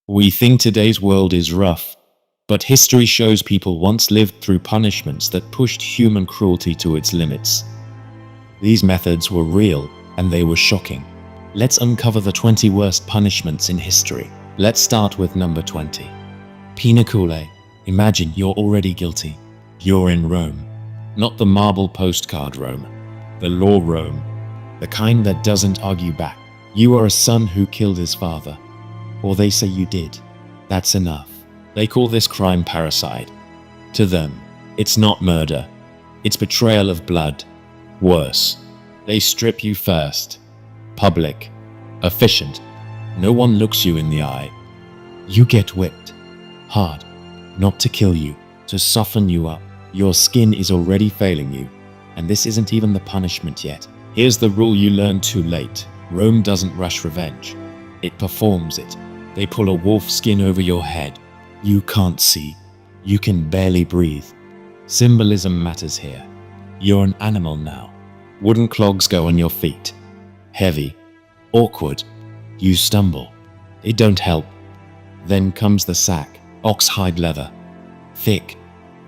We think today's world is rough, but history shows people once lived through punishments that pushed human cruelty to its limits. These methods were real, and they were shocking. Let's uncover the 20 worst punishments in history. Let's start with number 20. Pinacule. Imagine you're already guilty. You're in Rome. Not the marble postcard Rome. The law Rome. The kind that doesn't argue back. You are a son who killed his father. Or they say you did. That's enough. They call this crime parricide. To them, it's not murder. It's betrayal of blood. Worse, they strip you first. Public. Efficient. No one looks you in the eye. You get whipped. Hard. Not to kill you, to soften you up. Your skin is already failing you. And this isn't even the punishment yet. Here's the rule you learn too late. Rome doesn't rush revenge. It performs it. They pull a wolf skin over your head. You can't see. You can barely breathe. Symbolism matters here. You're an animal now. Wooden clogs go on your feet. Heavy. Awkward. You stumble. It don't help. Then comes the sack. Oxhide leather. Thick.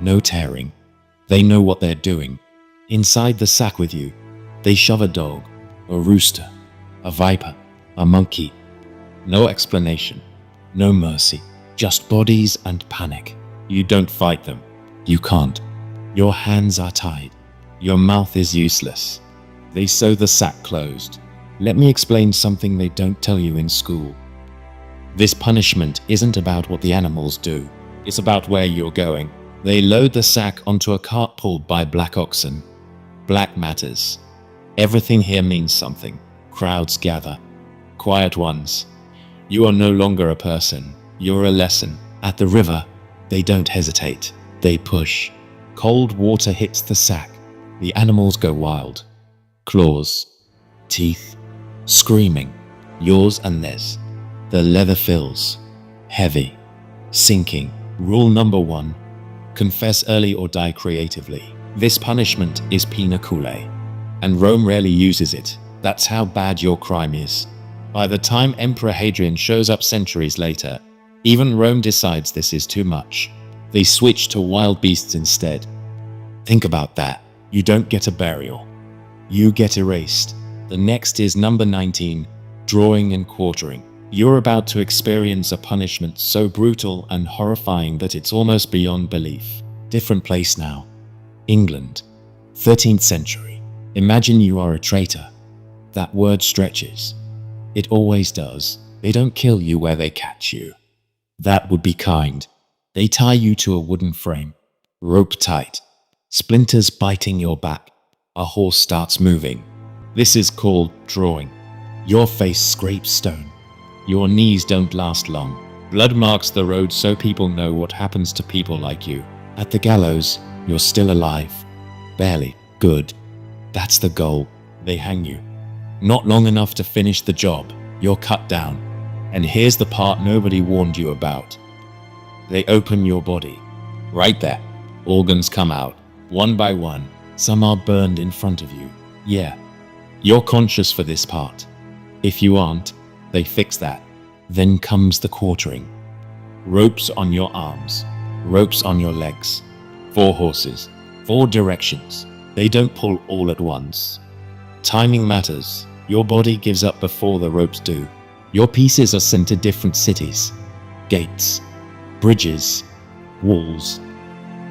No tearing. They know what they're doing. Inside the sack with you, they shove a dog, a rooster, a viper, a monkey. No explanation. No mercy. Just bodies and panic. You don't fight them. You can't. Your hands are tied. Your mouth is useless. They sew the sack closed. Let me explain something they don't tell you in school. This punishment isn't about what the animals do. It's about where you're going. They load the sack onto a cart pulled by black oxen. Black matters. Everything here means something. Crowds gather. Quiet ones. You are no longer a person. You're a lesson. At the river, they don't hesitate. They push. Cold water hits the sack. The animals go wild. Claws. Teeth. Screaming. Yours and theirs. The leather fills. Heavy. Sinking. Rule number 1. Confess early or die creatively. This punishment is pinacule, and Rome rarely uses it. That's how bad your crime is. By the time Emperor Hadrian shows up centuries later, even Rome decides this is too much. They switch to wild beasts instead. Think about that. You don't get a burial. You get erased. The next is number 19, drawing and quartering. You're about to experience a punishment so brutal and horrifying that it's almost beyond belief. Different place now. England, 13th century. Imagine you are a traitor. That word stretches. It always does. They don't kill you where they catch you. That would be kind. They tie you to a wooden frame, rope tight, splinters biting your back. A horse starts moving. This is called drawing. Your face scrapes stone. Your knees don't last long. Blood marks the road so people know what happens to people like you. At the gallows, you're still alive. Barely. Good. That's the goal. They hang you. Not long enough to finish the job. You're cut down. And here's the part nobody warned you about. They open your body. Right there. Organs come out. One by one. Some are burned in front of you. Yeah. You're conscious for this part. If you aren't, they fix that. Then comes the quartering. Ropes on your arms. Ropes on your legs. 4 horses. 4 directions. They don't pull all at once. Timing matters. Your body gives up before the ropes do. Your pieces are sent to different cities. Gates. Bridges. Walls.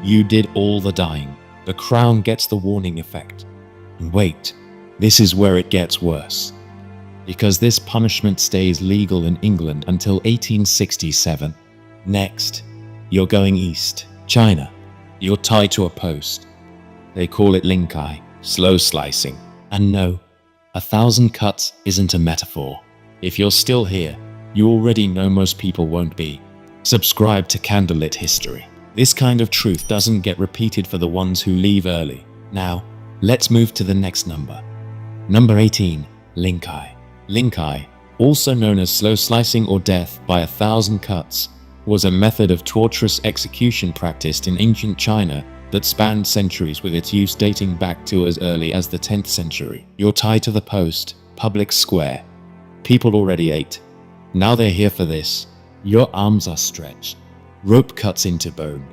You did all the dying. The crown gets the warning effect. And wait, this is where it gets worse. Because this punishment stays legal in England until 1867. Next, you're going east, China. You're tied to a post. They call it linkai, slow slicing. And no, 1,000 cuts isn't a metaphor. If you're still here, you already know most people won't be. Subscribe to Candlelit History. This kind of truth doesn't get repeated for the ones who leave early. Now, let's move to the next number. Number 18, linkai. Linkai, also known as slow slicing or death by 1,000 cuts, was a method of torturous execution practiced in ancient China that spanned centuries, with its use dating back to as early as the 10th century. You're tied to the post, public square. People already ate. Now they're here for this. Your arms are stretched. Rope cuts into bone.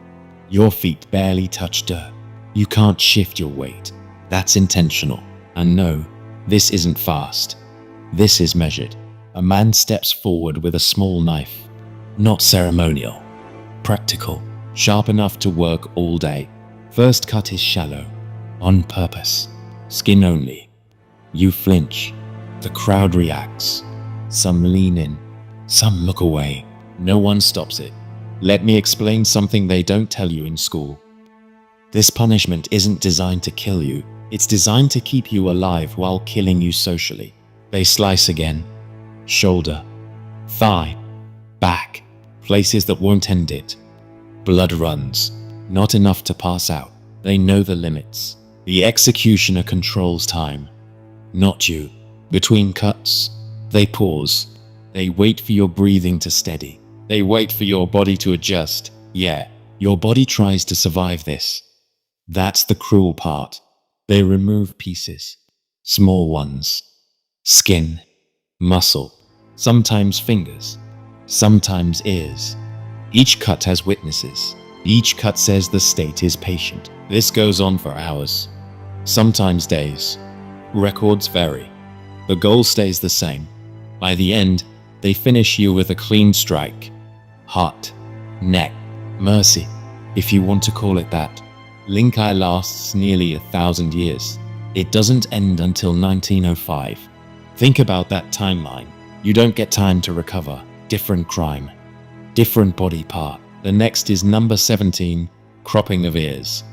Your feet barely touch dirt. You can't shift your weight. That's intentional. And no, this isn't fast. This is measured. A man steps forward with a small knife. Not ceremonial. Practical. Sharp enough to work all day. First cut is shallow. On purpose. Skin only. You flinch. The crowd reacts. Some lean in. Some look away. No one stops it. Let me explain something they don't tell you in school. This punishment isn't designed to kill you. It's designed to keep you alive while killing you socially. They slice again. Shoulder. Thigh. Back. Places that won't end it. Blood runs. Not enough to pass out. They know the limits. The executioner controls time. Not you. Between cuts, they pause. They wait for your breathing to steady. They wait for your body to adjust. Yeah, your body tries to survive this. That's the cruel part. They remove pieces. Small ones. Skin. Muscle. Sometimes fingers. Sometimes ears. Each cut has witnesses. Each cut says the state is patient. This goes on for hours. Sometimes days. Records vary. The goal stays the same. By the end, they finish you with a clean strike. Heart. Neck. Mercy, if you want to call it that. Link Eye lasts nearly 1,000 years. It doesn't end until 1905. Think about that timeline. You don't get time to recover. Different crime. Different body part. The next is number 17, cropping of ears.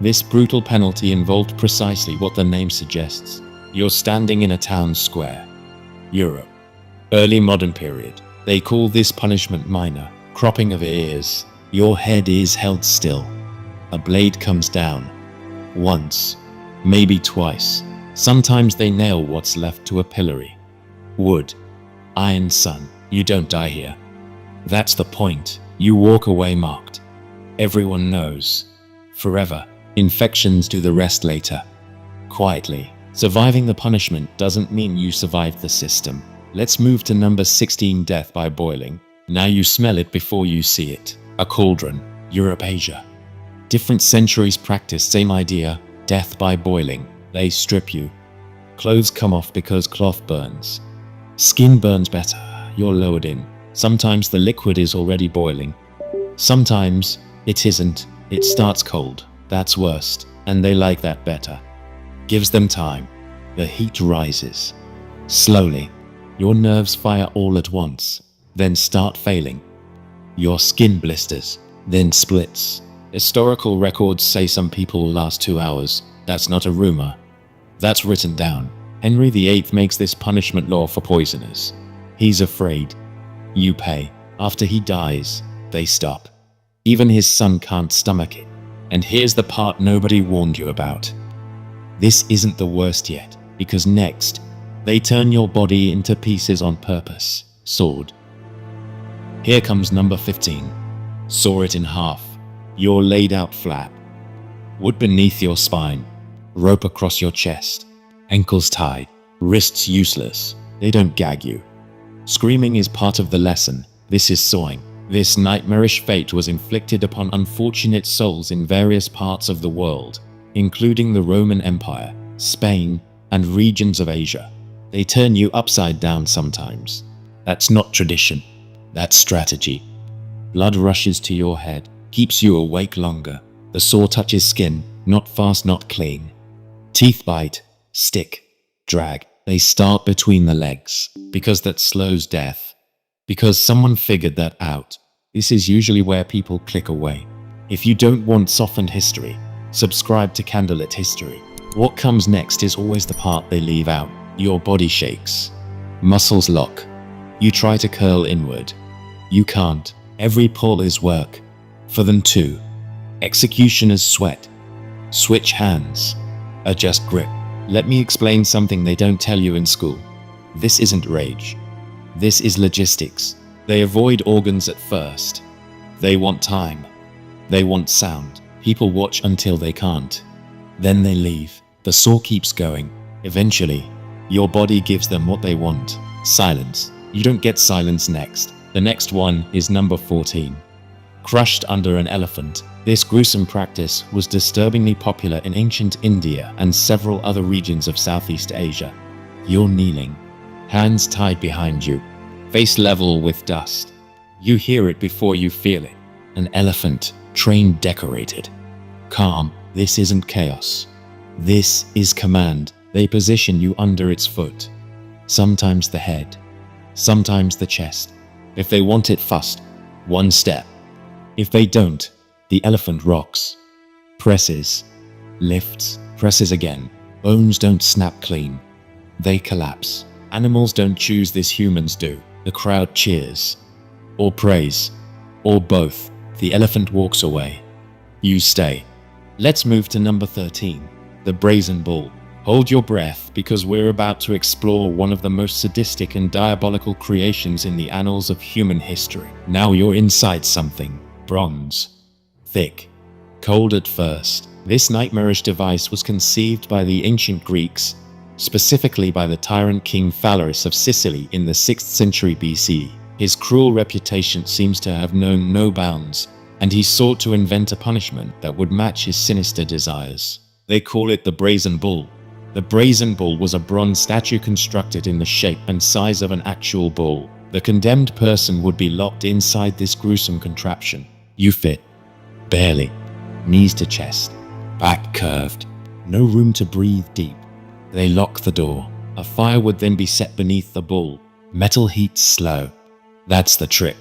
This brutal penalty involved precisely what the name suggests. You're standing in a town square. Europe. Early modern period. They call this punishment minor, cropping of ears. Your head is held still. A blade comes down. Once. Maybe twice. Sometimes they nail what's left to a pillory. Wood. Iron sun. You don't die here. That's the point. You walk away marked. Everyone knows. Forever. Infections do the rest later. Quietly. Surviving the punishment doesn't mean you survived the system. Let's move to number 16, death by boiling. Now you smell it before you see it. A cauldron. Europe, Asia. Different centuries practice same idea. Death by boiling. They strip you. Clothes come off because cloth burns. Skin burns better. You're lowered in. Sometimes the liquid is already boiling. Sometimes it isn't. It starts cold. That's worst. And they like that better. Gives them time. The heat rises. Slowly. Your nerves fire all at once. Then start failing. Your skin blisters. Then splits. Historical records say some people last 2 hours. That's not a rumor. That's written down. Henry VIII makes this punishment law for poisoners. He's afraid. You pay. After he dies, they stop. Even his son can't stomach it. And here's the part nobody warned you about. This isn't the worst yet, because next, they turn your body into pieces on purpose. Sword. Here comes number 15. Saw it in half. You're laid out flat. Wood beneath your spine. Rope across your chest. Ankles tied. Wrists useless. They don't gag you. Screaming is part of the lesson. This is sawing. This nightmarish fate was inflicted upon unfortunate souls in various parts of the world, including the Roman Empire, Spain, and regions of Asia. They turn you upside down sometimes. That's not tradition. That's strategy. Blood rushes to your head, keeps you awake longer. The saw touches skin, not fast, not clean. Teeth bite, stick, drag. They start between the legs, because that slows death. Because someone figured that out. This is usually where people click away. If you don't want softened history, subscribe to Candlelit History. What comes next is always the part they leave out. Your body shakes. Muscles lock. You try to curl inward. You can't. Every pull is work. For them too. Executioners sweat. Switch hands. Adjust grip. Let me explain something they don't tell you in school. This isn't rage. This is logistics. They avoid organs at first. They want time. They want sound. People watch until they can't. Then they leave. The saw keeps going. Eventually, your body gives them what they want. Silence. You don't get silence next. The next one is number 14. Crushed under an elephant. This gruesome practice was disturbingly popular in ancient India and several other regions of Southeast Asia. You're kneeling, hands tied behind you, face level with dust. You hear it before you feel it. An elephant, train decorated. Calm, this isn't chaos. This is command. They position you under its foot. Sometimes the head, sometimes the chest. If they want it fast, one step. If they don't, the elephant rocks, presses, lifts, presses again. Bones don't snap clean. They collapse. Animals don't choose this, humans do. The crowd cheers, or prays, or both. The elephant walks away. You stay. Let's move to number 13, the brazen bull. Hold your breath, because we're about to explore one of the most sadistic and diabolical creations in the annals of human history. Now you're inside something. Bronze. Thick. Cold at first. This nightmarish device was conceived by the ancient Greeks, specifically by the tyrant King Phalaris of Sicily in the 6th century BC. His cruel reputation seems to have known no bounds, and he sought to invent a punishment that would match his sinister desires. They call it the brazen bull. The brazen bull was a bronze statue constructed in the shape and size of an actual bull. The condemned person would be locked inside this gruesome contraption. You fit. Barely. Knees to chest. Back curved. No room to breathe deep. They lock the door. A fire would then be set beneath the bull. Metal heats slow. That's the trick.